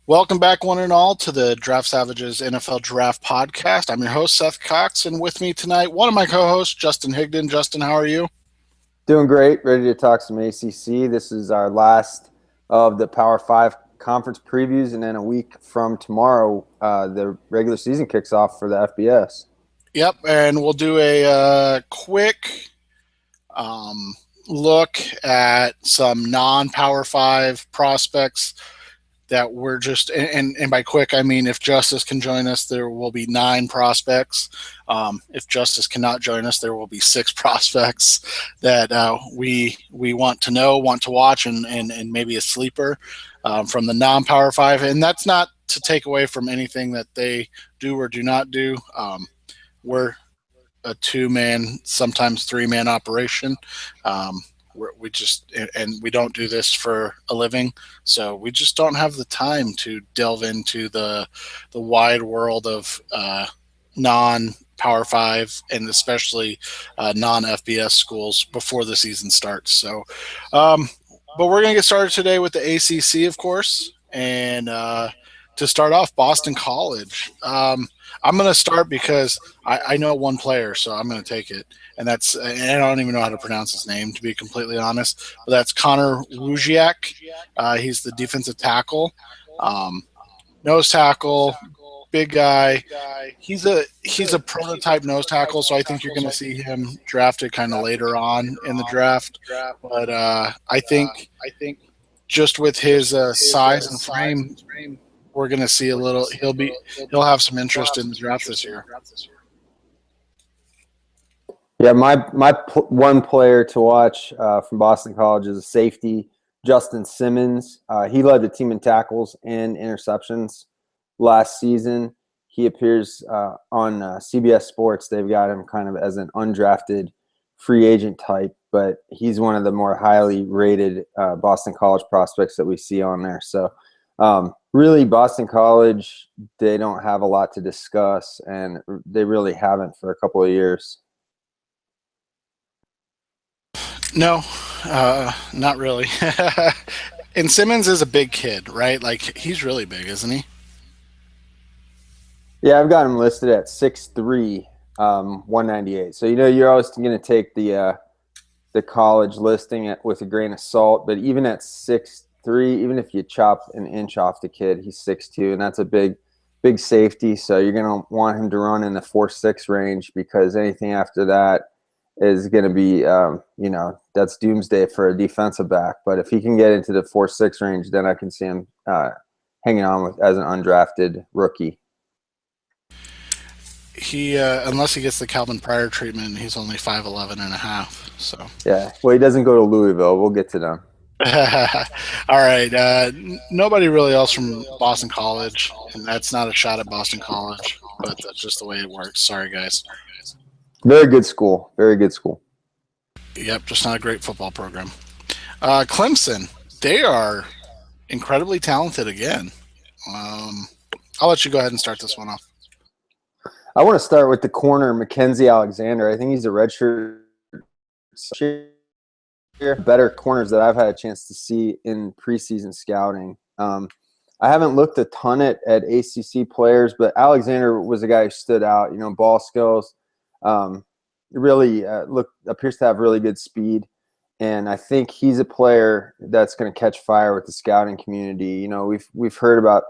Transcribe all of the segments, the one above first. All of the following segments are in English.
Welcome back, one and all, to the Draft Savages NFL Draft Podcast. I'm your host, Seth Cox, and with me tonight, one of my co-hosts, Justin Higdon. Justin, how are you? Doing great. Ready to talk some ACC. This is our last of the Power 5 conference previews, and then a week from tomorrow, the regular season kicks off for the FBS. Yep, and we'll do a quick look at some non-Power 5 prospects that we're just, and by quick, I mean if Justice can join us, there will be 9 prospects. If Justice cannot join us, there will be 6 prospects that we want to know, want to watch, and maybe a sleeper from the non-Power 5. And that's not to take away from anything that they do or do not do. We're a 2-man, sometimes 3-man operation. We don't do this for a living, so we just don't have the time to delve into the wide world of non-Power 5 and especially non-FBS schools before the season starts. So, but we're going to get started today with the ACC, of course, and to start off, Boston College. I'm going to start because I know one player, so I'm going to take it. And I don't even know how to pronounce his name, to be completely honest. But that's Connor Wujciak. He's the defensive tackle. Nose tackle, big guy. He's a prototype nose tackle, so I think you're going to see him drafted kind of later on in the draft. But I think just with his size and frame, we're going to see a little. He'll have some interest in the draft this year. Yeah, my one player to watch from Boston College is a safety, Justin Simmons. He led the team in tackles and interceptions last season. He appears on CBS Sports. They've got him kind of as an undrafted free agent type, but he's one of the more highly rated Boston College prospects that we see on there. So really, Boston College, they don't have a lot to discuss, and they really haven't for a couple of years. No, not really. And Simmons is a big kid, right? Like, he's really big, isn't he? Yeah, I've got him listed at 6'3", 198. So, you're always going to take the college listing with a grain of salt. But even at 6'3", even if you chop an inch off the kid, he's 6'2", and that's a big safety. So you're going to want him to run in the 4.6 range, because anything after that is going to be, that's doomsday for a defensive back. But if he can get into the 4.6 range, then I can see him hanging on as an undrafted rookie. He, unless he gets the Calvin Pryor treatment, he's only 5'11 and a half. So yeah, well, he doesn't go to Louisville. We'll get to them. All right. Nobody really else from Boston College, and that's not a shot at Boston College, but that's just the way it works. Sorry, guys. Very good school. Very good school. Yep, just not a great football program. Clemson, they are incredibly talented again. I'll let you go ahead and start this one off. I want to start with the corner, Mackensie Alexander. I think he's a redshirt. Better corners that I've had a chance to see in preseason scouting. I haven't looked a ton at ACC players, but Alexander was a guy who stood out. Ball skills. Really appears to have really good speed, and I think he's a player that's going to catch fire with the scouting community. We've heard about.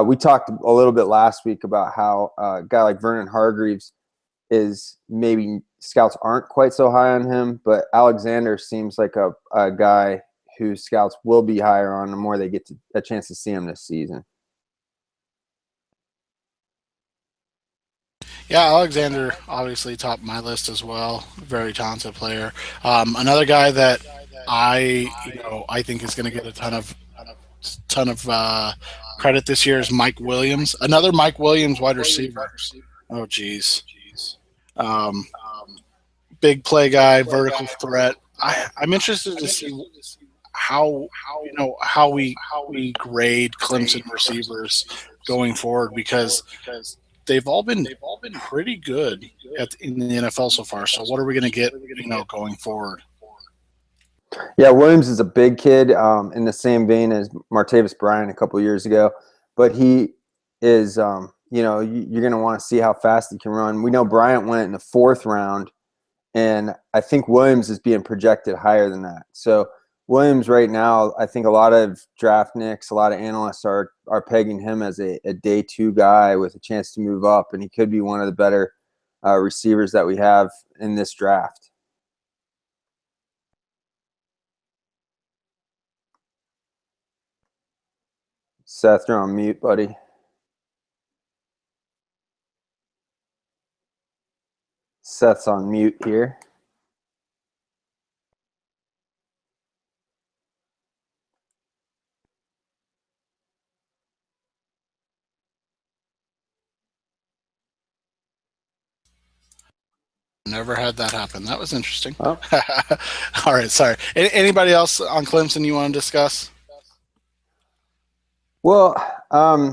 We talked a little bit last week about how a guy like Vernon Hargreaves is maybe scouts aren't quite so high on him, but Alexander seems like a guy who scouts will be higher on the more they get a chance to see him this season. Yeah, Alexander obviously topped my list as well. Very talented player. Another guy that I think is going to get a ton of credit this year is Mike Williams. Another Mike Williams wide receiver. Oh, geez. Big play guy, vertical threat. I'm interested to see how we grade Clemson receivers going forward, because they've all been pretty good in the NFL so far. So what are we going to get, going forward? Yeah, Williams is a big kid in the same vein as Martavis Bryant a couple of years ago. but he is, you're going to want to see how fast he can run. We know Bryant went in the 4th round, and I think Williams is being projected higher than that. So Williams right now, I think a lot of draft nicks, a lot of analysts are pegging him as a day 2 guy with a chance to move up, and he could be one of the better receivers that we have in this draft. Seth, you're on mute, buddy. Seth's on mute here. Never had that happen. That was interesting. Oh. All right, sorry. Anybody else on Clemson you want to discuss? Well,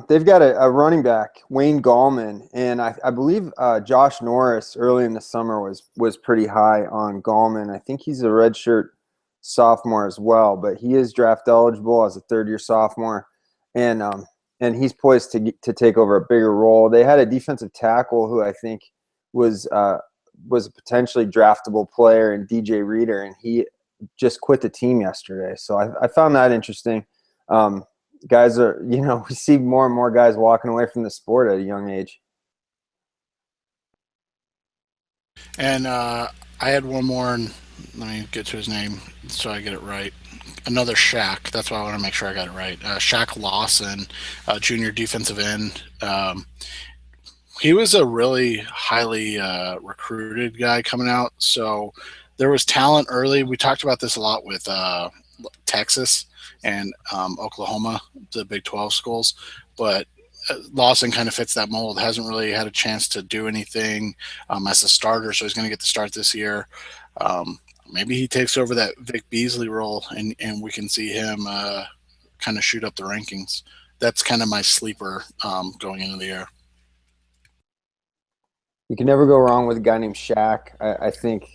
they've got a running back, Wayne Gallman, and I believe Josh Norris early in the summer was pretty high on Gallman. I think he's a redshirt sophomore as well, but he is draft eligible as a 3rd-year sophomore, and he's poised to take over a bigger role. They had a defensive tackle who I think was a potentially draftable player in DJ Reader, and he just quit the team yesterday. So I found that interesting. Guys are, we see more and more guys walking away from the sport at a young age. And I had one more, and let me get to his name so I get it right. Another Shaq. That's why I want to make sure I got it right. Shaq Lawson, junior defensive end. He was a really highly recruited guy coming out. So there was talent early. We talked about this a lot with Texas and Oklahoma, the Big 12 schools. But Lawson kind of fits that mold. Hasn't really had a chance to do anything as a starter, so he's going to get the start this year. Maybe he takes over that Vic Beasley role, and we can see him kind of shoot up the rankings. That's kind of my sleeper going into the year. You can never go wrong with a guy named Shaq. I think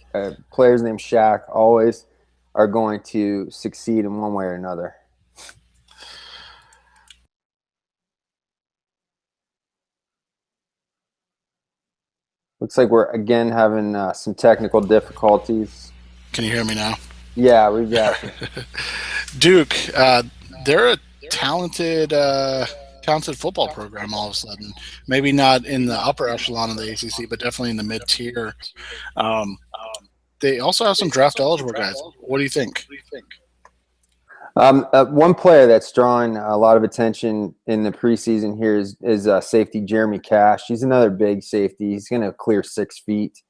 players named Shaq always are going to succeed in one way or another. Looks like we're again having some technical difficulties. Can you hear me now? Yeah, we got you. Duke, they're a talented football program all of a sudden. Maybe not in the upper echelon of the ACC, but definitely in the mid-tier. They also have some draft-eligible guys. What do you think? One player that's drawing a lot of attention in the preseason here is safety Jeremy Cash. He's another big safety. He's going to clear 6 feet.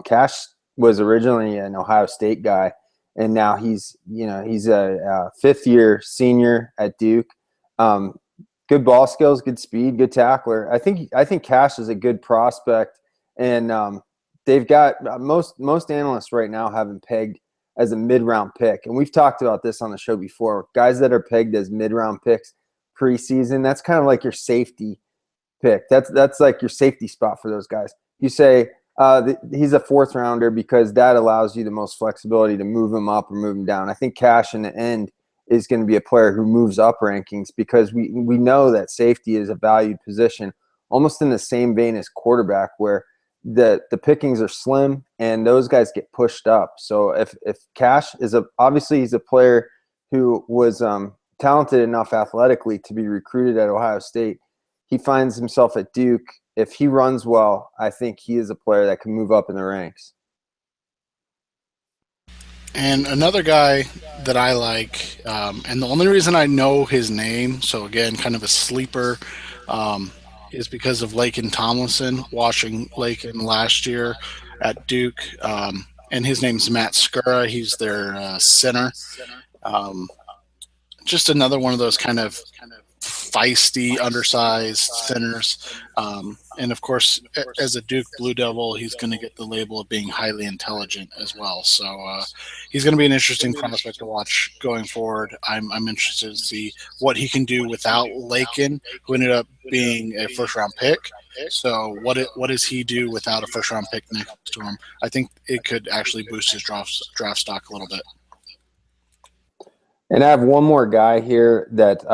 Cash was originally an Ohio State guy, and now he's a 5th-year senior at Duke. Good ball skills, good speed, good tackler. I think Cash is a good prospect, and they've got most analysts right now have him pegged as a mid-round pick. And we've talked about this on the show before. Guys that are pegged as mid-round picks preseason, that's kind of like your safety pick. That's like your safety spot for those guys. You say he's a 4th rounder because that allows you the most flexibility to move him up or move him down. I think Cash in the end is going to be a player who moves up rankings because we know that safety is a valued position, almost in the same vein as quarterback, where the pickings are slim and those guys get pushed up. So if Cash is obviously he's a player who was talented enough athletically to be recruited at Ohio State. He finds himself at Duke. If he runs well, I think he is a player that can move up in the ranks. And another guy that I like, and the only reason I know his name, so again, kind of a sleeper, is because of Laken Tomlinson, watching Laken last year at Duke. And his name's Matt Skura. He's their center. Just another one of those kind of feisty, undersized centers. And, of course, as a Duke Blue Devil, he's going to get the label of being highly intelligent as well. So he's going to be an interesting prospect to watch going forward. I'm interested to see what he can do without Laken, who ended up being a first-round pick. So what does he do without a first-round pick next to him? I think it could actually boost his draft stock a little bit. And I have one more guy here that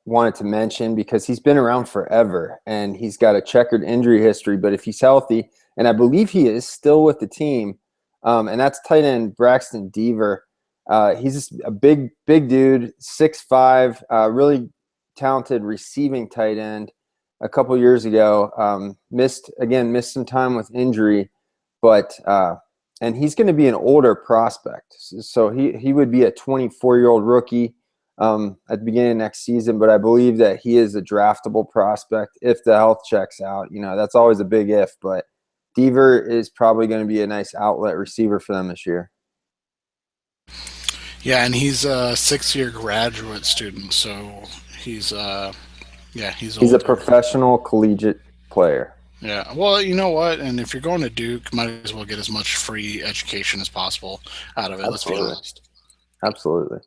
wanted to mention because he's been around forever and he's got a checkered injury history. But if he's healthy, and I believe he is still with the team, and that's tight end Braxton Deaver. He's just a big dude, 6'5", really talented receiving tight end. A couple years ago, missed some time with injury, but and he's going to be an older prospect. So he would be a 24-year-old rookie at the beginning of next season, but I believe that he is a draftable prospect if the health checks out. That's always a big if, but Deaver is probably going to be a nice outlet receiver for them this year. Yeah, and he's a 6-year graduate student, so he's a professional collegiate player. Yeah, well, you know what? And if you're going to Duke, might as well get as much free education as possible out of it. Absolutely. Let's be honest.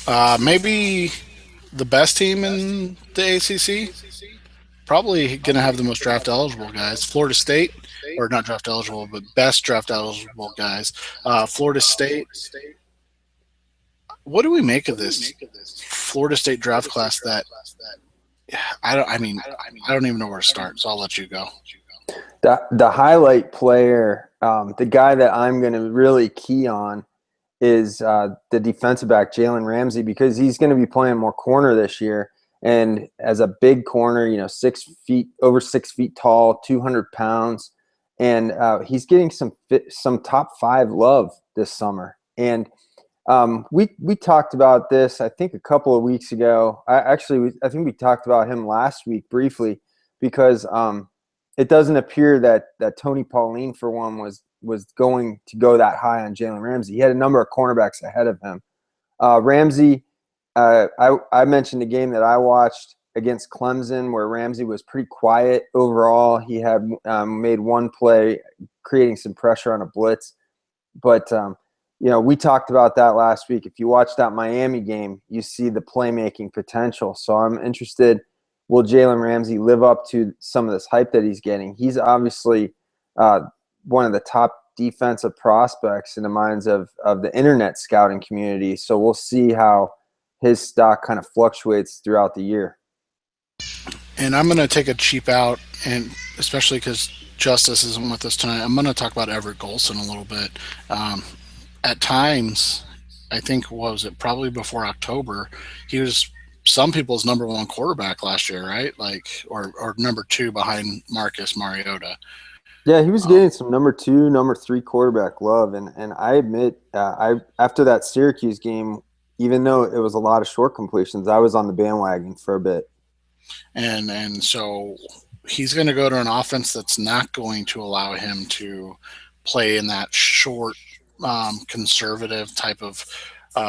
Absolutely. Maybe the best team in the ACC. Probably going to have the most draft eligible guys. Florida State, or not draft eligible, but best draft eligible guys. Florida State. What do we make of this Florida State draft class? I don't even know where to start. So I'll let you go. The highlight player, the guy that I'm going to really key on is the defensive back Jalen Ramsey, because he's going to be playing more corner this year. And as a big corner, over 6 feet tall, 200 pounds, and he's getting some top 5 love this summer. And we talked about this, I think, a couple of weeks ago. I think we talked about him last week briefly, because it doesn't appear that Tony Pauline, for one, was going to go that high on Jalen Ramsey. He had a number of cornerbacks ahead of him. Ramsey. I mentioned the game that I watched against Clemson where Ramsey was pretty quiet overall. He had made one play creating some pressure on a blitz. But, we talked about that last week. If you watch that Miami game, you see the playmaking potential. So I'm interested, will Jalen Ramsey live up to some of this hype that he's getting? He's obviously one of the top defensive prospects in the minds of the internet scouting community. So we'll see how his stock kind of fluctuates throughout the year. And I'm going to take a cheap out, and especially because Justice isn't with us tonight, I'm going to talk about Everett Golson a little bit. At times, I think, probably before October, he was some people's number 1 quarterback last year, right? Or number 2 behind Marcus Mariota. Yeah, he was getting some number 2, number 3 quarterback love. And I admit, after that Syracuse game, even though it was a lot of short completions, I was on the bandwagon for a bit. And so he's going to go to an offense that's not going to allow him to play in that short, conservative type of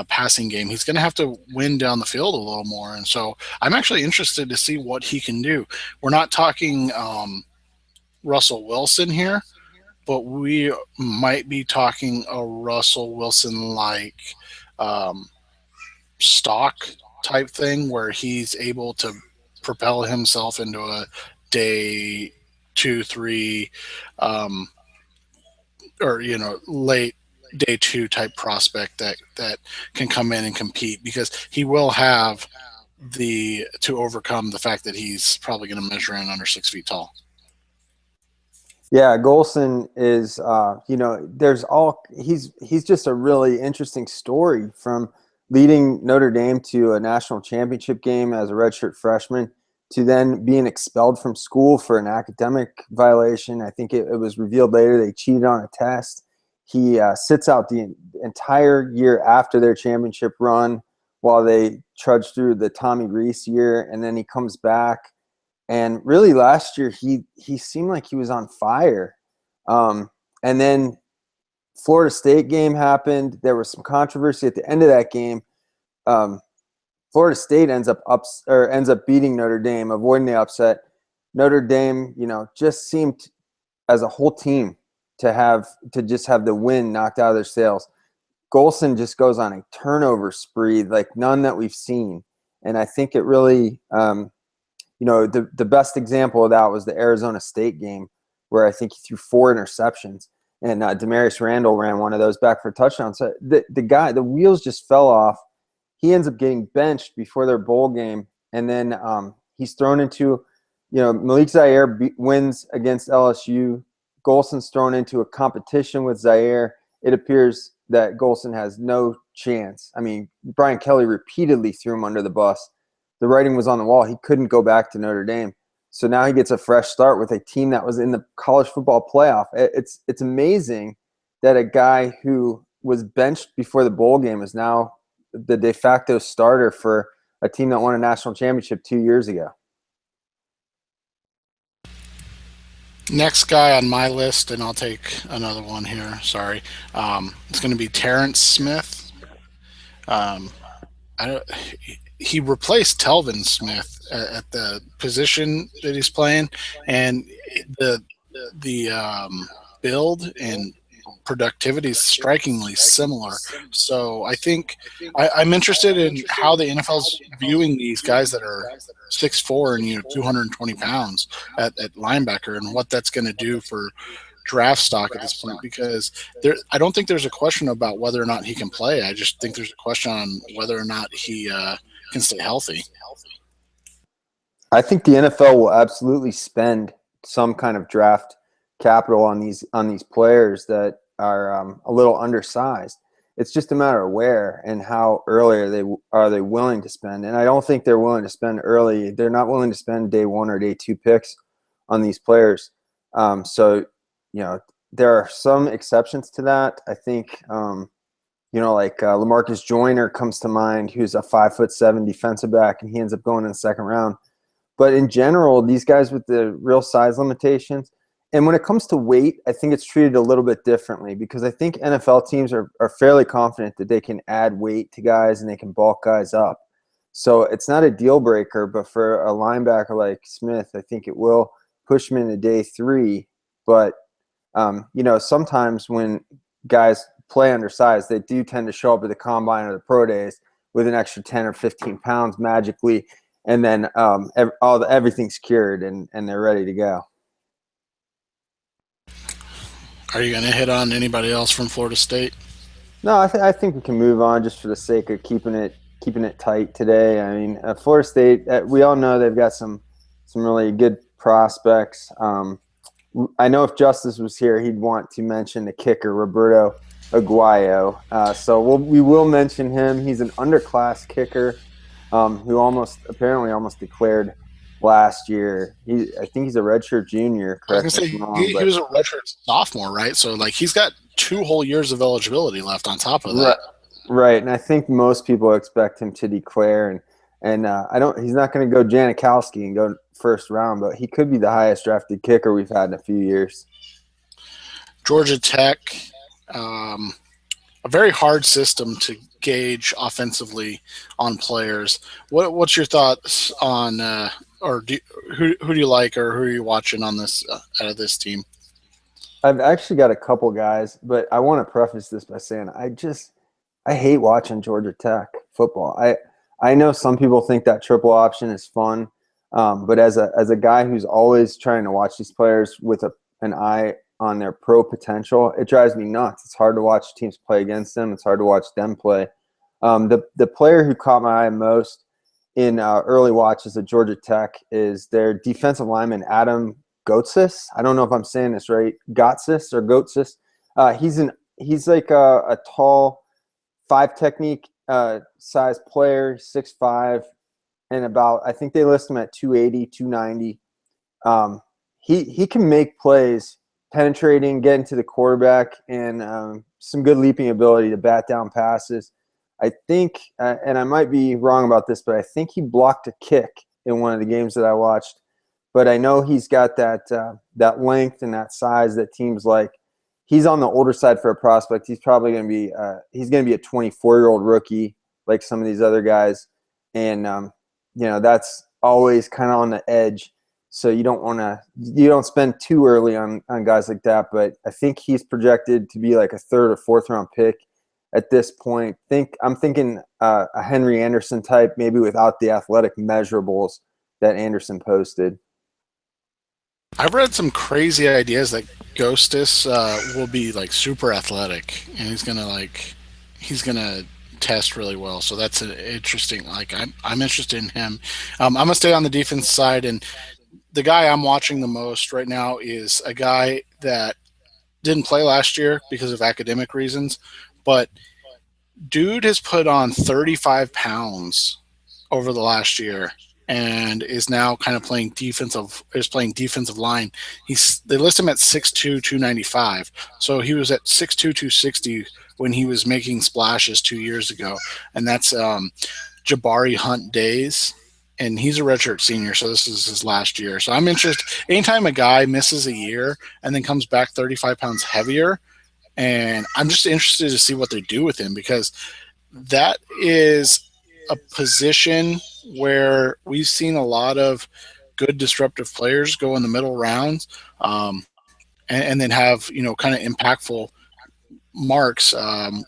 passing game. He's going to have to win down the field a little more. And so I'm actually interested to see what he can do. We're not talking Russell Wilson here, but we might be talking a Russell Wilson-like stock type thing where he's able to propel himself into a day 2, 3, or late day 2 type prospect that can come in and compete, because he will have to overcome the fact that he's probably going to measure in under 6 feet tall. Yeah, Golson is he's just a really interesting story, from leading Notre Dame to a national championship game as a redshirt freshman to then being expelled from school for an academic violation. I think it was revealed later they cheated on a test. He sits out the entire year after their championship run while they trudge through the Tommy Rees year, and then he comes back. And really last year he seemed like he was on fire. And then Florida State game happened. There was some controversy at the end of that game. Florida State ends up beating Notre Dame, avoiding the upset. Notre Dame, just seemed as a whole team to just have the wind knocked out of their sails. Golson just goes on a turnover spree like none that we've seen. And I think it really, the best example of that was the Arizona State game, where I think he threw 4 interceptions. And Demarius Randall ran one of those back for a touchdown. So the wheels just fell off. he ends up getting benched before their bowl game, and then he's thrown into, Malik Zaire wins against LSU. Golson's thrown into a competition with Zaire. It appears that Golson has no chance. I mean, Brian Kelly repeatedly threw him under the bus. The writing was on the wall. He couldn't go back to Notre Dame. So now he gets a fresh start with a team that was in the college football playoff. It's amazing that a guy who was benched before the bowl game is now the de facto starter for a team that won a national championship 2 years ago. Next guy on my list, and I'll take another one here. Sorry, it's going to be Terrence Smith. He replaced Telvin Smith at the position that he's playing, and the build and productivity is strikingly similar. So I think I'm interested in how the NFL's viewing these guys that are 6'4" and 220 pounds at linebacker, and what that's going to do for draft stock at this point, because I don't think there's a question about whether or not he can play. I just think there's a question on whether or not he can stay healthy. I think the NFL will absolutely spend some kind of draft capital on these players that are a little undersized. It's just a matter of where and how early are they willing to spend. And I don't think they're willing to spend early. They're not willing to spend day 1 or day 2 picks on these players. So there are some exceptions to that. I think like LaMarcus Joyner comes to mind, who's a 5'7" defensive back, and he ends up going in the second round. But in general, these guys with the real size limitations, and when it comes to weight, I think it's treated a little bit differently, because I think NFL teams are fairly confident that they can add weight to guys and they can bulk guys up. So it's not a deal breaker, but for a linebacker like Smith, I think it will push him into day 3. But, sometimes when guys play undersized, they do tend to show up at the combine or the pro days with an extra 10 or 15 pounds magically, and then everything's cured and they're ready to go. Are you going to hit on anybody else from Florida State? No, I think we can move on just for the sake of keeping it tight today. I mean, Florida State, we all know they've got some really good prospects. I know if Justice was here, he'd want to mention the kicker, Roberto Aguayo. So we will mention him. He's an underclass kicker who apparently almost declared last year. I think he's a redshirt junior. Correct? I was going to say, he was a redshirt sophomore, right? So he's got 2 whole years of eligibility left on top of that. Right, and I think most people expect him to declare, and he's not going to go Janikowski and go first round, but he could be the highest drafted kicker we've had in a few years. Georgia Tech, a very hard system to gauge offensively on players. What's your thoughts on who do you like, or who are you watching on this out of this team? I've actually got a couple guys, but I want to preface this by saying I hate watching Georgia Tech football. I know some people think that triple option is fun, but as a guy who's always trying to watch these players with an eye on their pro potential, it drives me nuts. It's hard to watch teams play against them. It's hard to watch them play. The player who caught my eye most in early watches at Georgia Tech is their defensive lineman, Adam Gotsis. I don't know if I'm saying this right. Gotsis or Gotsis. He's like a tall 5 technique size player, 6'5", and I think they list him at 280, 290. He can make plays, penetrating, getting to the quarterback, and some good leaping ability to bat down passes. I think, and I might be wrong about this, but I think he blocked a kick in one of the games that I watched. But I know he's got that length and that size that teams like. He's on the older side for a prospect. He's probably going to be he's going to be a 24-year-old rookie like some of these other guys, and that's always kind of on the edge. So you don't spend too early on guys like that. But I think he's projected to be like a 3rd or 4th round pick at this point. I'm thinking a Henry Anderson type, maybe without the athletic measurables that Anderson posted. I've read some crazy ideas that Ghostis will be like super athletic, and he's gonna test really well. So that's an interesting. Like I'm interested in him. I'm gonna stay on the defense side, and the guy I'm watching the most right now is a guy that didn't play last year because of academic reasons, but dude has put on 35 pounds over the last year and is now kind of playing defensive line. They list him at 6'2", 295. So he was at 6'2", 260 when he was making splashes 2 years ago. And that's Jabari Hunt days. And he's a redshirt senior, so this is his last year. So I'm interested. Anytime a guy misses a year and then comes back 35 pounds heavier, and I'm just interested to see what they do with him, because that is a position where we've seen a lot of good disruptive players go in the middle rounds, and then have kind of impactful marks.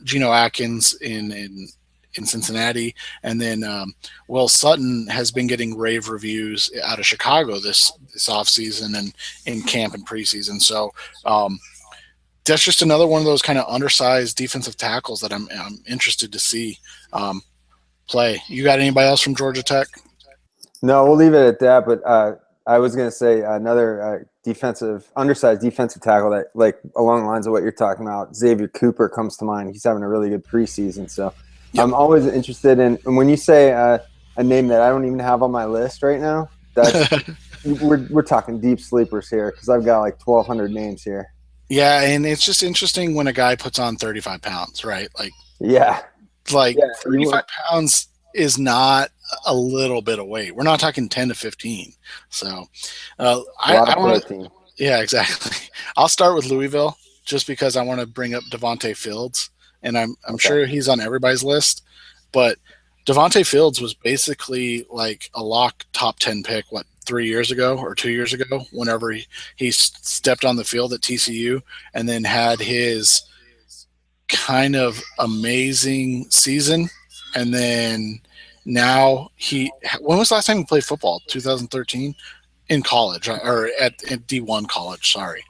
Geno Atkins in Cincinnati, and then Will Sutton has been getting rave reviews out of Chicago this offseason and in camp and preseason. So that's just another one of those kind of undersized defensive tackles that I'm interested to see play. You got anybody else from Georgia Tech? No, we'll leave it at that. But I was going to say another undersized defensive tackle that, like, along the lines of what you're talking about, Xavier Cooper comes to mind. He's having a really good preseason. So yep. I'm always interested in, and when you say a name that I don't even have on my list right now, that's we're talking deep sleepers here, because I've got like 1,200 names here. Yeah, and it's just interesting when a guy puts on 35 pounds, right? Like, yeah, 35 pounds is not a little bit of weight. We're not talking 10 to 15. So I want to. Yeah, exactly. I'll start with Louisville just because I want to bring up Devonte Fields, and I'm sure he's on everybody's list, but Devonte Fields was basically like a lock top 10 pick, 3 years ago or 2 years ago, whenever he stepped on the field at TCU, and then had his kind of amazing season. And then now when was the last time he played football? 2013 in college, or at D1 college, sorry.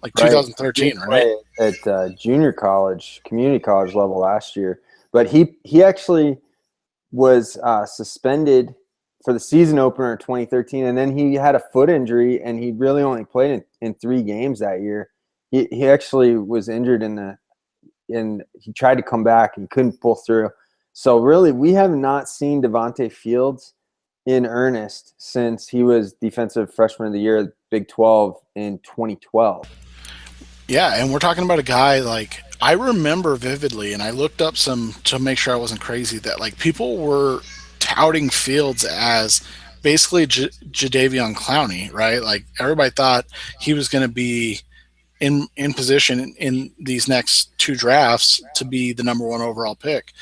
Like 2013, right? At junior college, community college level last year. But he actually was suspended for the season opener in 2013, and then he had a foot injury, and he really only played in 3 games that year. He actually was injured and he tried to come back and couldn't pull through. So really, we have not seen Devonte Fields in earnest since he was defensive freshman of the year at Big 12 in 2012. Yeah, and we're talking about a guy, like, I remember vividly, and I looked up some to make sure I wasn't crazy, that like people were touting Fields as basically Jadeveon Clowney, right? Like, everybody thought he was going to be in position in these next 2 drafts to be the number 1 overall pick.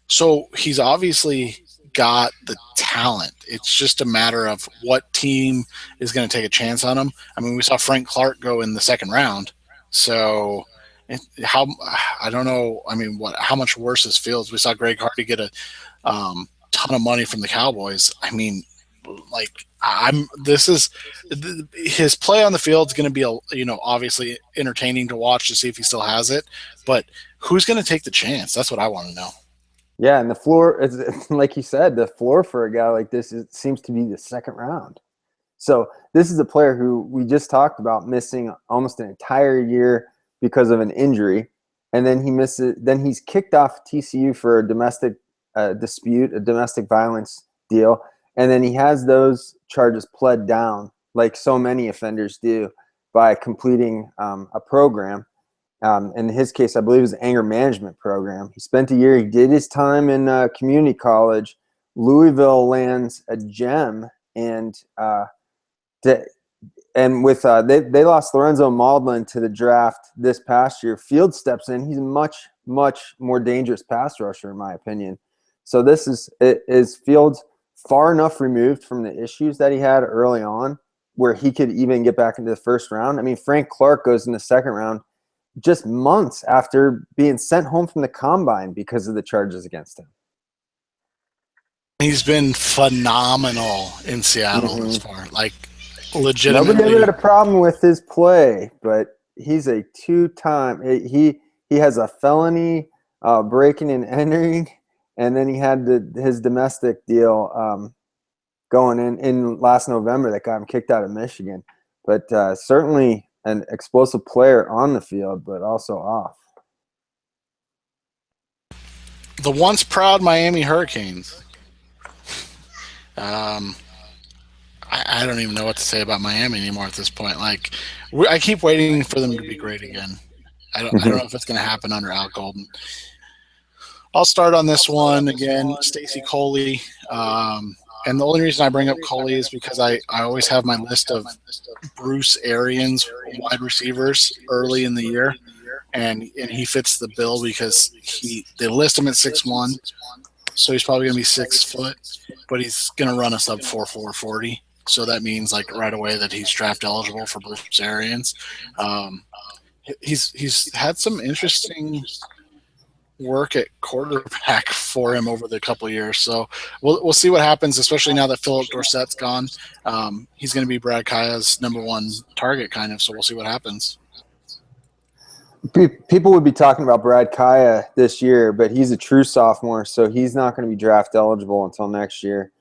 So he's obviously got the talent. It's just a matter of what team is going to take a chance on him. I mean, we saw Frank Clark go in the 2nd round. So I don't know. I mean, how much worse is Fields? We saw Greg Hardy get a ton of money from the Cowboys. I mean, like, his play on the field is going to be obviously entertaining to watch to see if he still has it, but who's going to take the chance? That's what I want to know. Yeah, and the floor is, like you said, the floor for a guy like this seems to be the 2nd round. So this is a player who we just talked about missing almost an entire year because of an injury, and then he misses. Then he's kicked off TCU for a domestic dispute, a domestic violence deal, and then he has those charges pled down, like so many offenders do, by completing a program. In his case, I believe it was an anger management program. He spent a year. He did his time in community college. Louisville lands a gem, and they lost Lorenzo Maldon to the draft this past year. Fields steps in. He's a much, much more dangerous pass rusher, in my opinion. So is Fields far enough removed from the issues that he had early on where he could even get back into the 1st round? I mean, Frank Clark goes in the 2nd round just months after being sent home from the combine because of the charges against him. He's been phenomenal in Seattle as far, like, legitimately. Nobody ever had a problem with his play, but he's a 2-time. He has a felony breaking and entering, and then he had his domestic deal going in last November that got him kicked out of Michigan. But certainly an explosive player on the field, but also off. The once proud Miami Hurricanes. I don't even know what to say about Miami anymore at this point. Like, I keep waiting for them to be great again. I don't know if it's going to happen under Al Golden. I'll start on this one again. Stacy Coley. And the only reason I bring up Coley is because I always have my list of Bruce Arians wide receivers early in the year, and he fits the bill because they list him at 6'1", so he's probably going to be 6 foot, but he's going to run a sub 4.4 40. So that means like right away that he's draft eligible for Bruce Arians. He's had some interesting work at quarterback for him over the couple of years. So we'll see what happens, especially now that Philip Dorsett's gone. He's going to be Brad Kaya's number one target kind of, so we'll see what happens. People would be talking about Brad Kaya this year, but he's a true sophomore, so he's not going to be draft eligible until next year.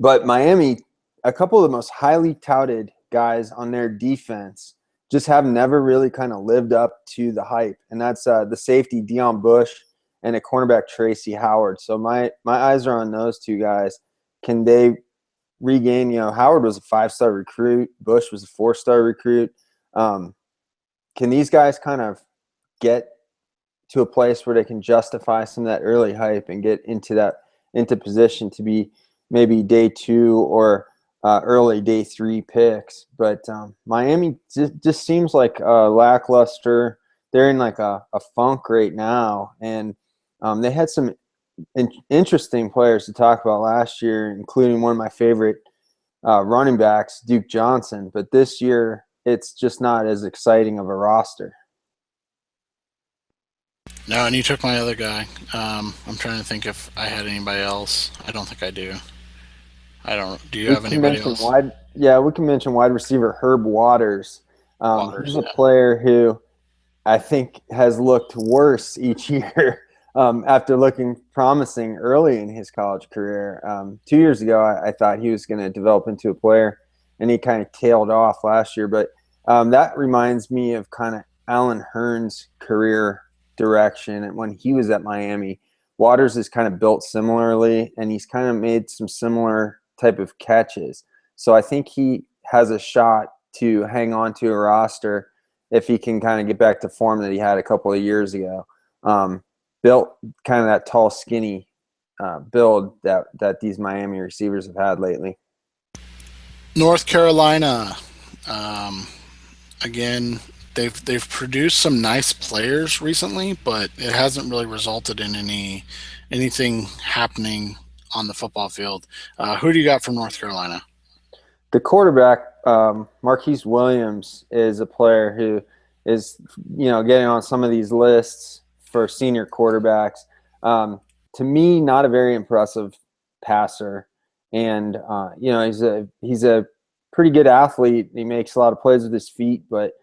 But Miami, a couple of the most highly touted guys on their defense just have never really kind of lived up to the hype. And that's the safety Deone Bush and a cornerback Tracy Howard. So my eyes are on those two guys. Can they regain, Howard was a 5-star recruit. Bush was a 4-star recruit. Can these guys kind of get to a place where they can justify some of that early hype and get into position to be maybe day 2 or early day 3 picks? But Miami just seems like lackluster. They're in like a funk right now, and they had some interesting players to talk about last year, including one of my favorite running backs, Duke Johnson. But this year, it's just not as exciting of a roster. No, and you took my other guy. I'm trying to think if I had anybody else. I don't think I do. I don't. Do you have anybody else? We can mention wide receiver Herb Waters. He's a player who I think has looked worse each year after looking promising early in his college career. 2 years ago, I thought he was going to develop into a player, and he kind of tailed off last year. But that reminds me of kind of Alan Hearn's career direction. And when he was at Miami, Waters is kind of built similarly, and he's kind of made some similar type of catches. So I think he has a shot to hang on to a roster if he can kind of get back to form that he had a couple of years ago. Built kind of that tall, skinny build that these Miami receivers have had lately. North Carolina, again, they've produced some nice players recently, but it hasn't really resulted in anything happening on the football field. Who do you got from North Carolina? The quarterback, Marquise Williams, is a player who is, getting on some of these lists for senior quarterbacks. To me, not a very impressive passer. And, he's a pretty good athlete. He makes a lot of plays with his feet, but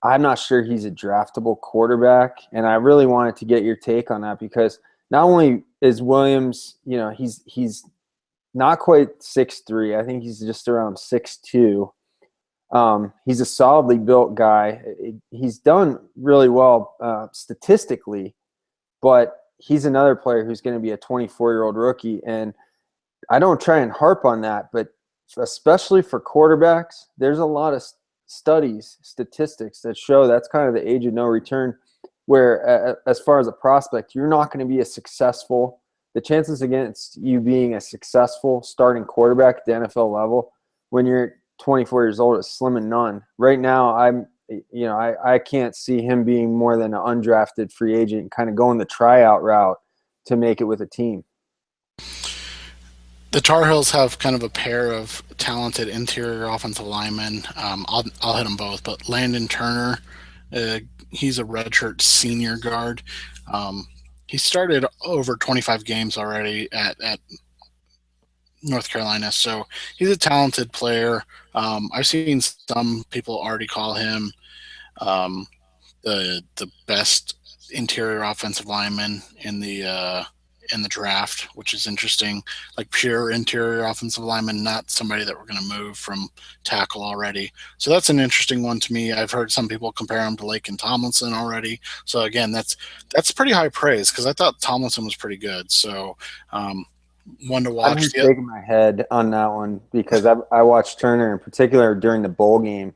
I'm not sure he's a draftable quarterback. And I really wanted to get your take on that, because not only is Williams, he's not quite 6'3". I think he's just around 6'2". He's a solidly built guy. He's done really well statistically, but he's another player who's going to be a 24-year-old rookie. And I don't try and harp on that, but especially for quarterbacks, there's a lot of statistics that show that's kind of the age of no return, where as far as a prospect, you're not going to be the chances against you being a successful starting quarterback at the NFL level when you're 24 years old is slim and none. Right now, I can't see him being more than an undrafted free agent, kind of going the tryout route to make it with a team. The Tar Heels have kind of a pair of talented interior offensive linemen. I'll hit them both, but Landon Turner, he's a redshirt senior guard. He started over 25 games already at North Carolina, so he's a talented player. I've seen some people already call him the best interior offensive linemen in the draft, which is interesting. Like pure interior offensive lineman, not somebody that we're going to move from tackle already. So that's an interesting one to me. I've heard some people compare him to Laken Tomlinson already. So again, that's pretty high praise because I thought Tomlinson was pretty good. So one to I've watch. been shaking my head on that one because I watched Turner in particular during the bowl game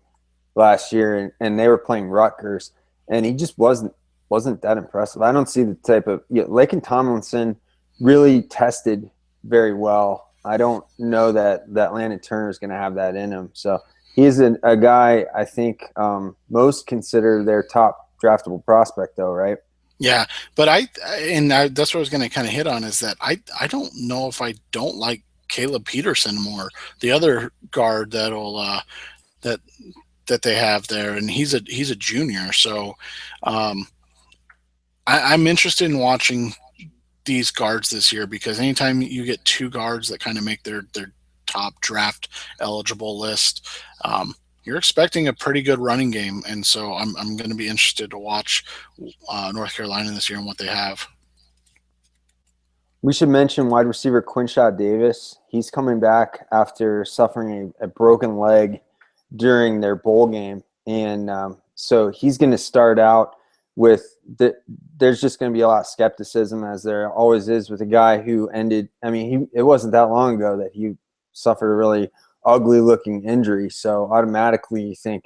last year, and they were playing Rutgers, and he just wasn't that impressive. I don't see the type of Laken Tomlinson really tested very well. I don't know that Landon Turner is going to have that in him. So he's a guy I think most consider their top draftable prospect, though, right? Yeah, but that's what I was going to kind of hit on is that I don't know if I don't like Caleb Peterson more, the other guard that that they have there, and he's a junior, so um, I'm interested in watching these guards this year because anytime you get two guards that kind of make their top draft eligible list, you're expecting a pretty good running game, and so I'm going to be interested to watch North Carolina this year and what they have. We should mention wide receiver Quinshad Davis. He's coming back after suffering a broken leg during their bowl game, and so he's going to start out with there's just going to be a lot of skepticism, as there always is with a guy who ended. I mean, it wasn't that long ago that he suffered a really ugly looking injury. So automatically you think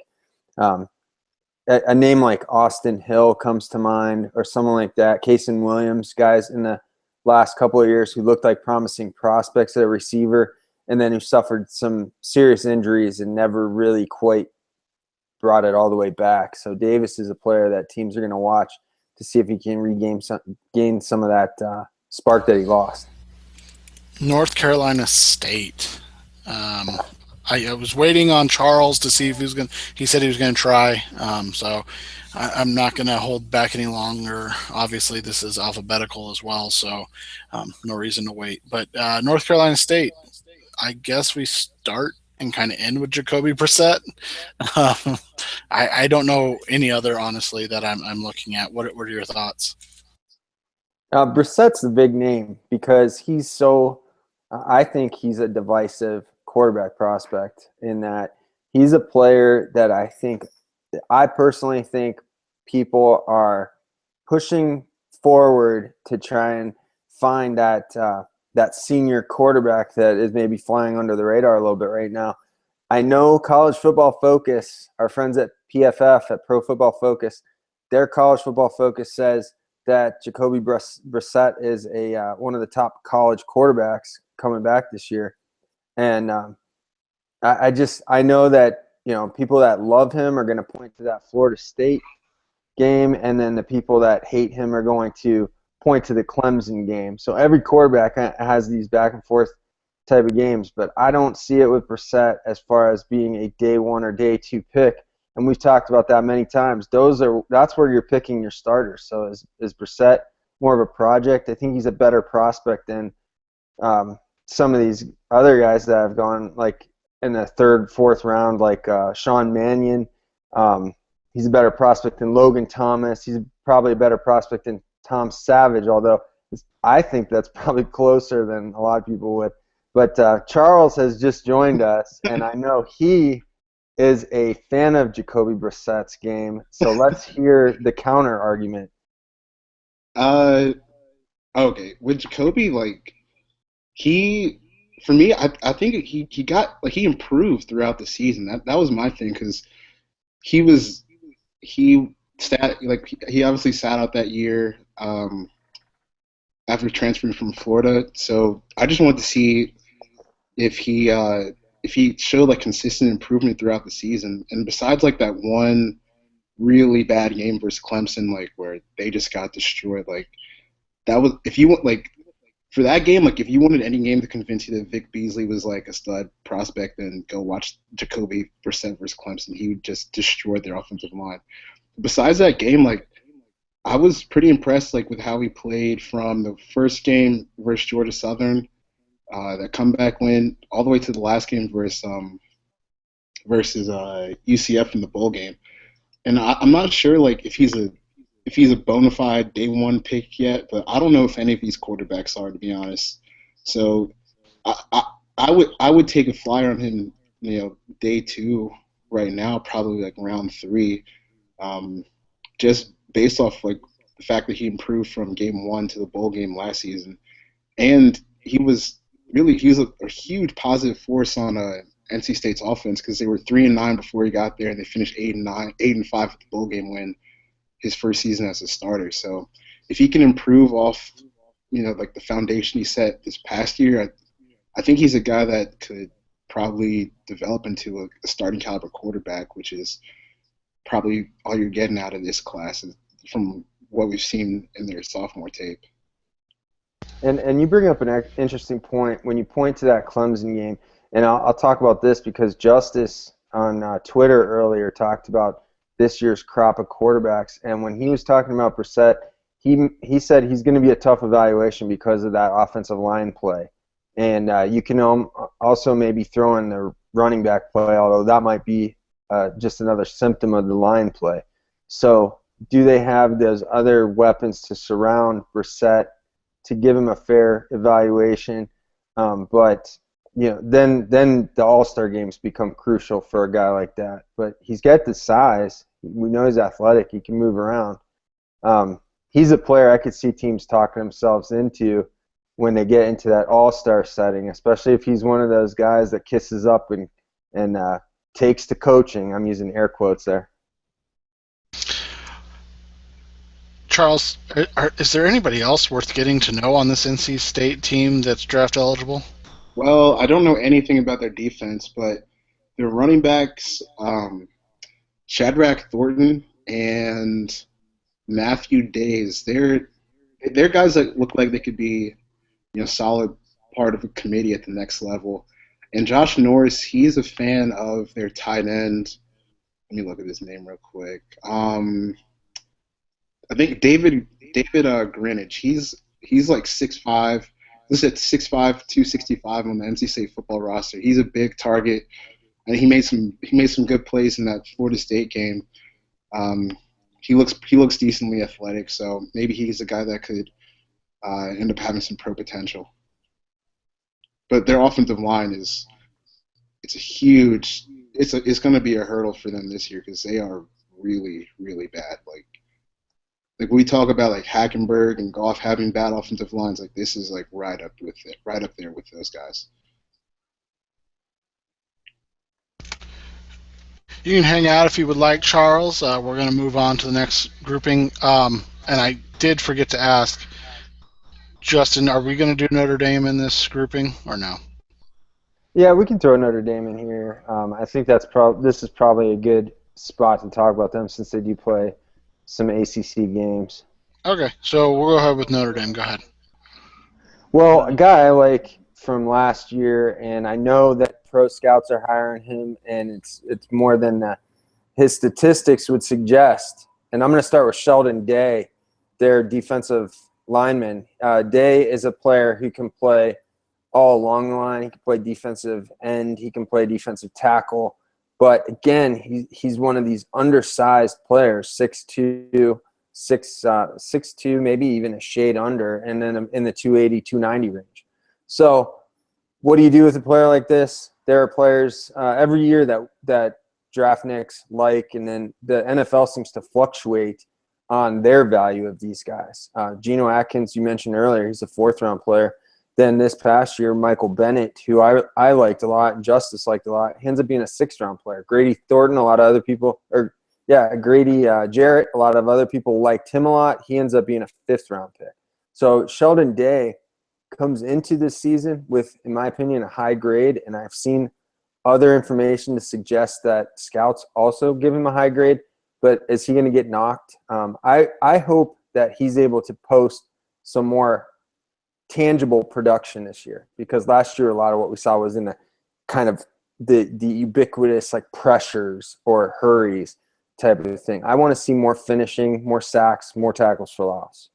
a name like Austin Hill comes to mind, or someone like that. Kason Williams, guys in the last couple of years who looked like promising prospects at a receiver, and then who suffered some serious injuries and never really quite brought it all the way back. So Davis is a player that teams are going to watch to see if he can gain some of that spark that he lost. North Carolina State. I was waiting on Charles to see if he was going. He said he was going to try. So I'm not going to hold back any longer. Obviously, this is alphabetical as well, so no reason to wait. But North Carolina State. I guess we start and kind of end with Jacoby Brissett. I don't know any other, honestly, that I'm looking at. What are your thoughts? Brissett's the big name because he's so. I think he's a divisive quarterback prospect in that he's a player that I personally think people are pushing forward to try and find that senior quarterback that is maybe flying under the radar a little bit right now. I know College Football Focus, our friends at PFF, at Pro Football Focus, their College Football Focus says that Jacoby Brissett is one of the top college quarterbacks coming back this year. And I know that people that love him are going to point to that Florida State game, and then the people that hate him are going to point to the Clemson game. So every quarterback has these back and forth type of games, but I don't see it with Brissett as far as being a day one or day two pick. And we've talked about that many times. That's where you're picking your starters. So is Brissett more of a project? I think he's a better prospect than some of these other guys that have gone like in the third, fourth round, like Sean Mannion. He's a better prospect than Logan Thomas. He's probably a better prospect than Tom Savage, although I think that's probably closer than a lot of people would. But Charles has just joined us, and I know he is a fan of Jacoby Brissett's game. So let's hear the counter argument. Okay. With Jacoby, for me, I think he improved throughout the season. That was my thing, because he obviously sat out that year after transferring from Florida. So I just wanted to see if he showed consistent improvement throughout the season. And besides that one really bad game versus Clemson, where they just got destroyed, that was, if you want for that game, if you wanted any game to convince you that Vic Beasley was a stud prospect, then go watch Jacoby Brissett versus Clemson. He just destroyed their offensive line. Besides that game, I was pretty impressed with how he played from the first game versus Georgia Southern, that comeback win, all the way to the last game versus UCF in the bowl game. And I'm not sure if he's if he's a bona fide day one pick yet, but I don't know if any of these quarterbacks are, to be honest. So I would take a flyer on him, day two right now, probably like round 3, just based off like the fact that he improved from game 1 to the bowl game last season, and he was a huge positive force on NC State's offense because they were 3-9 before he got there, and they finished 8-5 at the bowl game win his first season as a starter. So if he can improve off, like the foundation he set this past year, I think he's a guy that could probably develop into a starting caliber quarterback, which is probably all you're getting out of this class from what we've seen in their sophomore tape. And you bring up an interesting point when you point to that Clemson game, and I'll talk about this because Justice on Twitter earlier talked about this year's crop of quarterbacks, and when he was talking about Brissett, he said he's going to be a tough evaluation because of that offensive line play. And you can also maybe throw in the running back play, although that might be just another symptom of the line play. So do they have those other weapons to surround Brissett to give him a fair evaluation? But then the All-Star games become crucial for a guy like that. But he's got the size. We know he's athletic. He can move around. He's a player I could see teams talking themselves into when they get into that all-star setting, especially if he's one of those guys that kisses up and takes to coaching. I'm using air quotes there. Charles, is there anybody else worth getting to know on this NC State team that's draft eligible? Well, I don't know anything about their defense, but their running backs, Shadrach Thornton and Matthew Days, they're guys that look like they could be solid part of a committee at the next level. And Josh Norris, he's a fan of their tight end. Let me look at his name real quick. I think David Greenwich. He's like 6'5". This is at 6'5", 265 on the NC State football roster. He's a big target, and he made some good plays in that Florida State game. He looks decently athletic, so maybe he's a guy that could end up having some pro potential. But their offensive line it's going to be a hurdle for them this year because they are really, really bad. Like we talk about like Hackenberg and Goff having bad offensive lines, like this is like right up there with those guys. You can hang out if you would like, Charles. We're going to move on to the next grouping. And I did forget to ask, Justin, are we going to do Notre Dame in this grouping or no? Yeah, we can throw Notre Dame in here. I think this is probably a good spot to talk about them since they do play some ACC games. Okay, so we'll go ahead with Notre Dame. Go ahead. Well, a guy I like from last year, and I know that pro scouts are hiring him, and it's more than his statistics would suggest. And I'm going to start with Sheldon Day, their defensive lineman. Day is a player who can play all along the line. He can play defensive end. He can play defensive tackle. But again, he's one of these undersized players, 6'2", 6'2", maybe even a shade under, and then in the 280, 290 range. So what do you do with a player like this? There are players every year that draftniks like, and then the NFL seems to fluctuate on their value of these guys. Geno Atkins, you mentioned earlier, he's a 4th-round player. Then this past year, Michael Bennett, who I liked a lot and Justice liked a lot, he ends up being a 6th-round player. Grady Thornton, a lot of other people, Grady Jarrett, a lot of other people liked him a lot. He ends up being a 5th-round pick. So Sheldon Day comes into this season with, in my opinion, a high grade, and I've seen other information to suggest that scouts also give him a high grade. But is he going to get knocked? I hope that he's able to post some more tangible production this year, because last year a lot of what we saw was in the kind of the ubiquitous like pressures or hurries type of thing. I want to see more finishing, more sacks, more tackles for loss.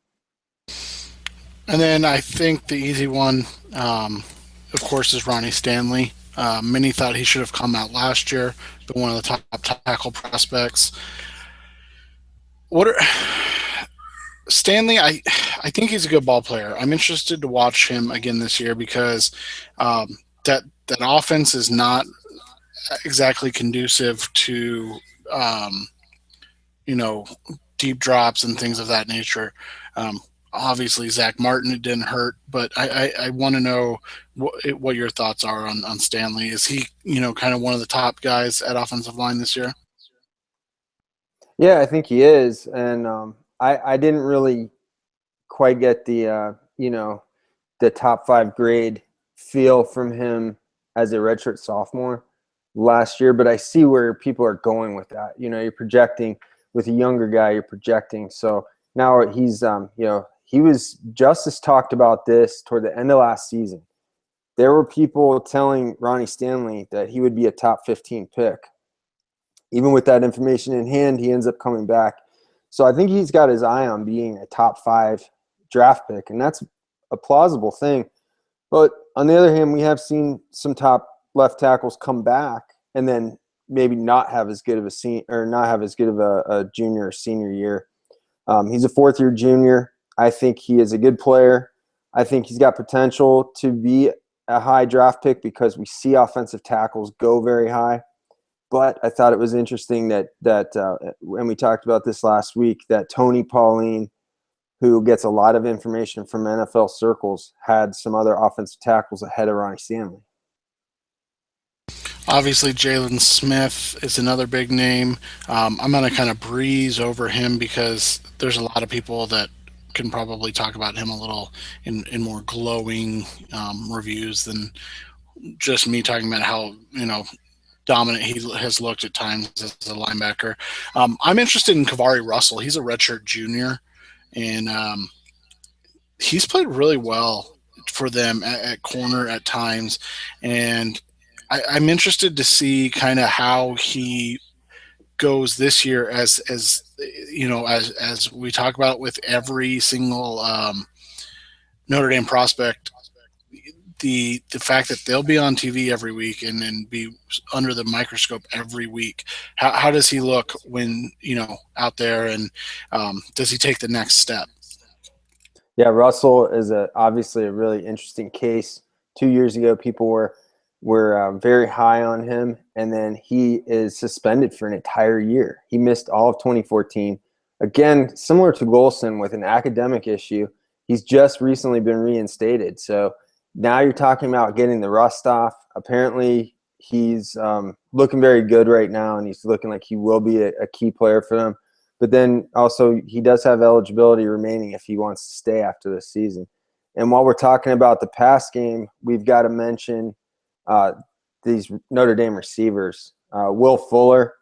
And then I think the easy one, of course, is Ronnie Stanley. Many thought he should have come out last year, but one of the top tackle prospects. Stanley, I think he's a good ball player. I'm interested to watch him again this year because that offense is not exactly conducive to you know, deep drops and things of that nature. Obviously, Zach Martin, it didn't hurt, but I want to know what your thoughts are on Stanley. Is he, kind of one of the top guys at offensive line this year? Yeah, I think he is. And I didn't really quite get the, the top 5 grade feel from him as a redshirt sophomore last year, but I see where people are going with that. You're projecting with a younger guy, you're projecting. So now he's, he was Justice talked about this toward the end of last season. There were people telling Ronnie Stanley that he would be a top 15 pick. Even with that information in hand, he ends up coming back. So I think he's got his eye on being a top 5 draft pick, and that's a plausible thing. But on the other hand, we have seen some top left tackles come back and then maybe not have as good of a junior or senior year. He's a 4th-year junior. I think he is a good player. I think he's got potential to be a high draft pick because we see offensive tackles go very high. But I thought it was interesting that when we talked about this last week, that Tony Pauline, who gets a lot of information from NFL circles, had some other offensive tackles ahead of Ronnie Stanley. Obviously, Jalen Smith is another big name. I'm going to kind of breeze over him because there's a lot of people that can probably talk about him a little in more glowing reviews than just me talking about how, dominant he has looked at times as a linebacker. I'm interested in Kavari Russell. He's a redshirt junior, and he's played really well for them at corner at times. And I'm interested to see kind of how he goes this year as we talk about with every single Notre Dame prospect. The fact that they'll be on TV every week and then be under the microscope every week. How does he look when, out there, and does he take the next step? Yeah, Russell is obviously a really interesting case. 2 years ago, people were very high on him, and then he is suspended for an entire year. He missed all of 2014. Again, similar to Golson with an academic issue, he's just recently been reinstated. So now you're talking about getting the rust off. Apparently, he's looking very good right now, and he's looking like he will be a key player for them. But then also he does have eligibility remaining if he wants to stay after this season. And while we're talking about the pass game, we've got to mention these Notre Dame receivers. Will Fuller,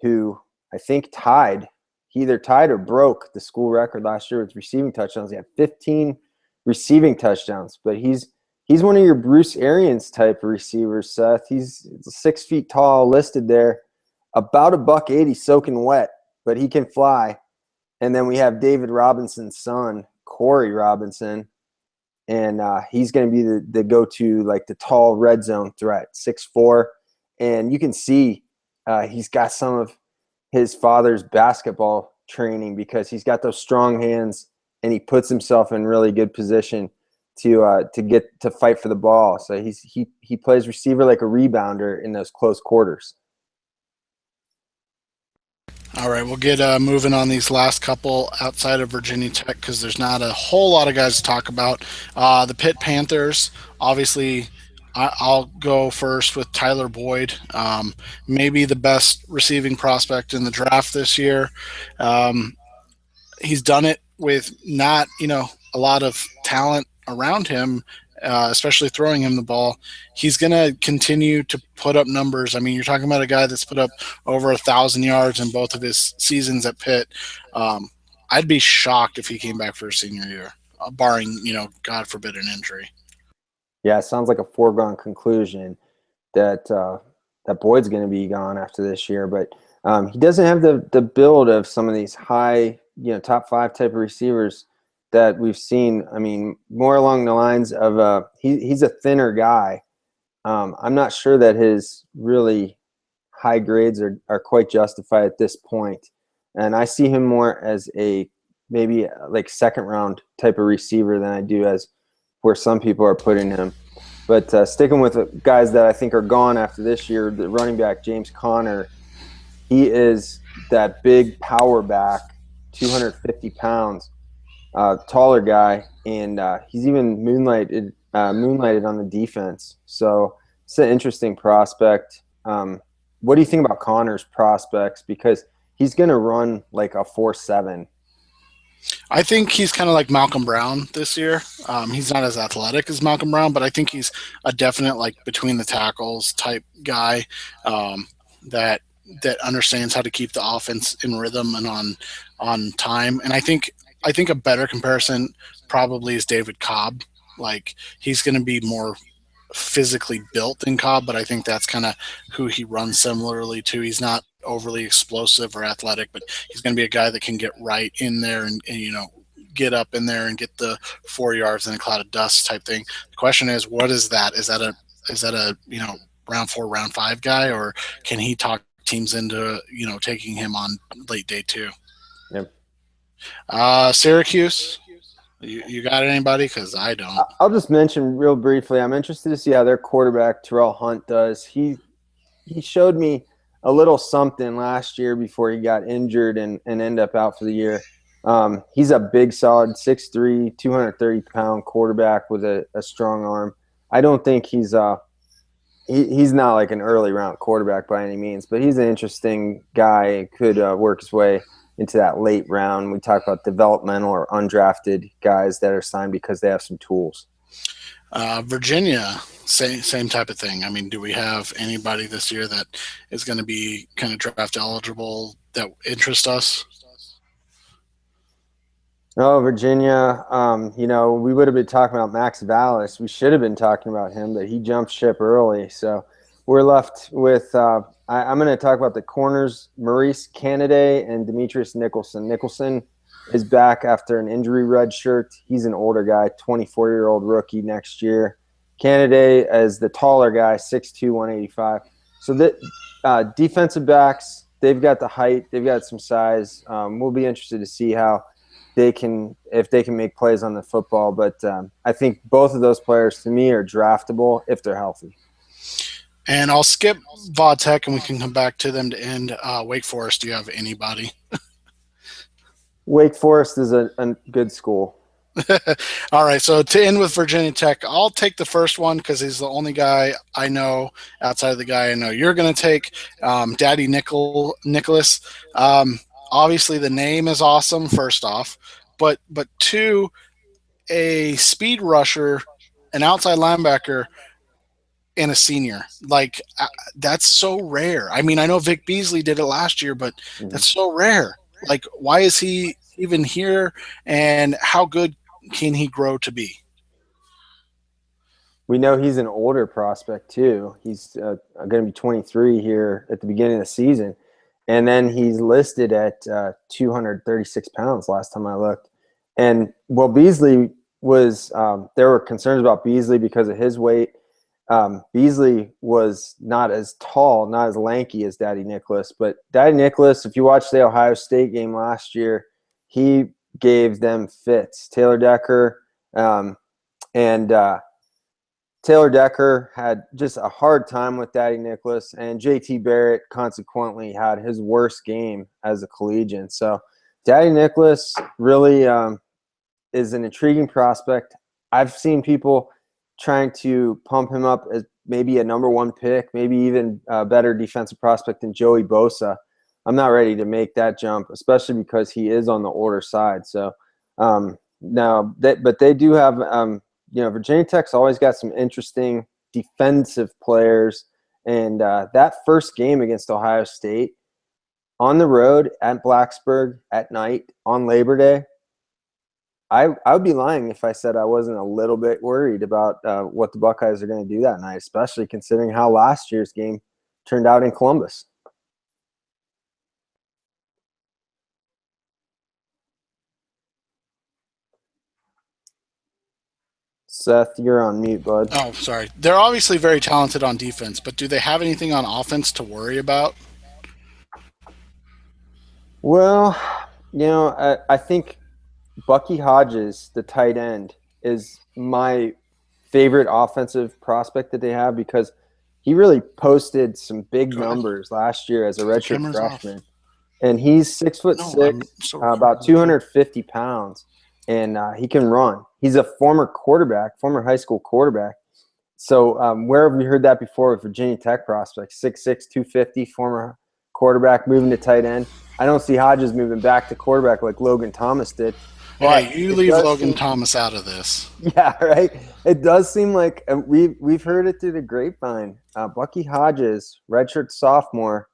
who I think he either tied or broke the school record last year with receiving touchdowns. He had 15 receiving touchdowns, but he's one of your Bruce Arians type of receivers, Seth. He's 6 feet tall, listed there, about $180 soaking wet, but he can fly. And then we have David Robinson's son, Corey Robinson, and he's going to be the go-to, like the tall red zone threat, 6'4". And you can see he's got some of his father's basketball training because he's got those strong hands, and he puts himself in really good position to get to fight for the ball. So he plays receiver like a rebounder in those close quarters. All right, we'll get moving on these last couple outside of Virginia Tech because there's not a whole lot of guys to talk about. The Pitt Panthers, obviously, I'll go first with Tyler Boyd, maybe the best receiving prospect in the draft this year. He's done it with not, a lot of talent around him, especially throwing him the ball. He's going to continue to put up numbers. I mean, you're talking about a guy that's put up over 1,000 yards in both of his seasons at Pitt. I'd be shocked if he came back for a senior year, barring, God forbid, an injury. Yeah, it sounds like a foregone conclusion that Boyd's going to be gone after this year. But he doesn't have the build of some of these high, top 5 type of receivers that we've seen. I mean, more along the lines of he's a thinner guy. I'm not sure that his really high grades are quite justified at this point. And I see him more as a maybe like second round type of receiver than I do as where some people are putting him. But sticking with guys that I think are gone after this year, the running back James Conner, he is that big power back, 250 pounds, taller guy, and he's even moonlighted on the defense. So it's an interesting prospect. What do you think about Connor's prospects? Because he's going to run like a 4.7. I think he's kind of like Malcolm Brown this year. He's not as athletic as Malcolm Brown, but I think he's a definite like between the tackles type guy that understands how to keep the offense in rhythm and on time. And I think a better comparison probably is David Cobb. Like he's going to be more physically built than Cobb, but I think that's kind of who he runs similarly to. He's not overly explosive or athletic, but he's going to be a guy that can get right in there and get up in there and get the 4 yards in a cloud of dust type thing. The question is, what is that? Is that a round 4, round 5 guy, or can he talk teams into taking him on late day 2? Yep. Syracuse, you got anybody? Because I don't. I'll just mention real briefly. I'm interested to see how their quarterback Terrell Hunt does. He showed me a little something last year before he got injured and ended up out for the year. He's a big, solid 6'3", 230-pound quarterback with a strong arm. I don't think he's not like an early round quarterback by any means, but he's an interesting guy. Could work his way into that late round. We talk about developmental or undrafted guys that are signed because they have some tools. Virginia, same type of thing. I mean, do we have anybody this year that is going to be kind of draft eligible that interests us? Oh, Virginia, we would have been talking about Max Vallis. We should have been talking about him, but he jumped ship early. So we're left with I'm going to talk about the corners, Maurice Canaday and Demetrius Nicholson. Nicholson is back after an injury redshirt. He's an older guy, 24-year-old rookie next year. Canaday is the taller guy, 6'2", 185. So the defensive backs, they've got the height, they've got some size. We'll be interested to see how if they can make plays on the football. But I think both of those players, to me, are draftable if they're healthy. And I'll skip Vautech, and we can come back to them to end. Wake Forest, do you have anybody? Wake Forest is a good school. All right, so to end with Virginia Tech, I'll take the first one because he's the only guy I know outside of the guy I know you're going to take, Daddy Nicholas. Obviously, the name is awesome, first off, but two, a speed rusher, an outside linebacker, and a senior. Like, that's so rare. I mean, I know Vic Beasley did it last year, but that's so rare. Like, why is he even here, and how good can he grow to be? We know he's an older prospect, too. He's going to be 23 here at the beginning of the season. And then he's listed at 236 pounds last time I looked. And Beasley was there were concerns about Beasley because of his weight. Beasley was not as tall, not as lanky as Daddy Nicholas. But Daddy Nicholas, if you watched the Ohio State game last year, he gave them fits. Taylor Decker Taylor Decker had just a hard time with Daddy Nicholas, and JT Barrett consequently had his worst game as a collegiate. So Daddy Nicholas really is an intriguing prospect. I've seen people trying to pump him up as maybe a number 1 pick, maybe even a better defensive prospect than Joey Bosa. I'm not ready to make that jump, especially because he is on the older side. So but they do have Virginia Tech's always got some interesting defensive players. And that first game against Ohio State on the road at Blacksburg at night on Labor Day, I would be lying if I said I wasn't a little bit worried about what the Buckeyes are going to do that night, especially considering how last year's game turned out in Columbus. Seth, you're on mute, bud. Oh, sorry. They're obviously very talented on defense, but do they have anything on offense to worry about? Well, I think Bucky Hodges, the tight end, is my favorite offensive prospect that they have because he really posted some big numbers last year as a redshirt freshman. And he's 6'6", about 250 pounds, and he can run. He's a former high school quarterback. So where have we heard that before with Virginia Tech prospects? 6'6", 250, former quarterback moving to tight end. I don't see Hodges moving back to quarterback like Logan Thomas did. Hey, you leave Logan Thomas out of this. Yeah, right. It does seem like we've heard it through the grapevine. Bucky Hodges, redshirt sophomore,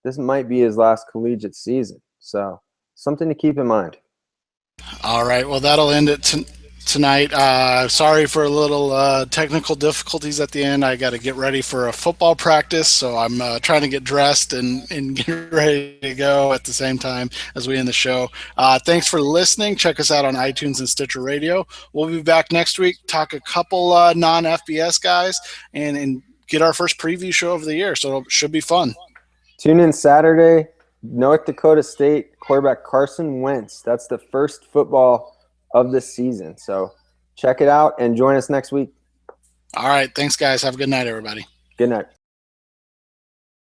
this might be his last collegiate season. So something to keep in mind. All right. Well, that'll end it tonight. Sorry for a little technical difficulties at the end. I got to get ready for a football practice, so I'm trying to get dressed and get ready to go at the same time as we end the show. Thanks for listening. Check us out on iTunes and Stitcher Radio. We'll be back next week, talk a couple non-FBS guys, and get our first preview show of the year, so it should be fun. Tune in Saturday, North Dakota State quarterback Carson Wentz. That's the first football of the season. So check it out and join us next week. All right. Thanks, guys. Have a good night, everybody. Good night.